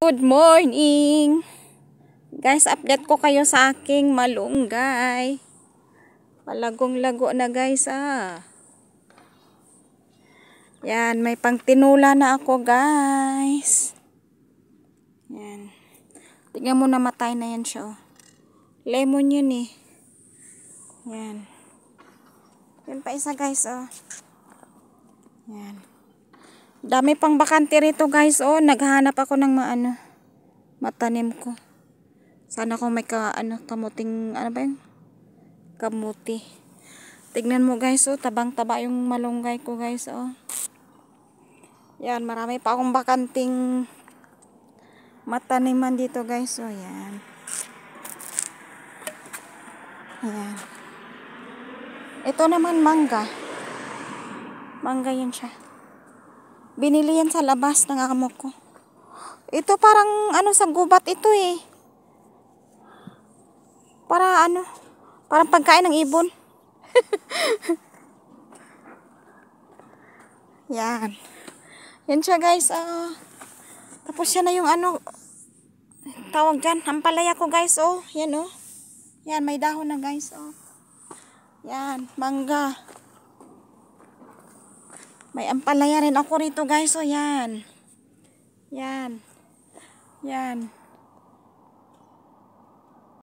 Good morning! Guys, update ko kayo sa aking malunggay. Palagong-lago na guys Yan, may pangtinula na ako guys. Yan. Tingnan mo, namatay na yan siya Lemon yun Yan. Yan pa isa guys Yan. Dami pang bakante rito guys naghahanap ako ng matanim ko. Sana kung may kamuting ba yun? Kamuti. Tignan mo guys tabang-taba yung malunggay ko guys Yan, marami pa akong bakanting mataniman dito guys yan. Yan. Ito naman mangga. Mangga yan siya. Binili yan sa labas ng amo ko. Ito parang sa gubat ito Parang pagkain ng ibon. Yan. Yan siya guys tapos yan na yung tawag dyan, ampalaya ko guys yan Yan, may dahon na guys Yan, mangga. May ampalaya rin ako rito guys yan. Yan. Yan.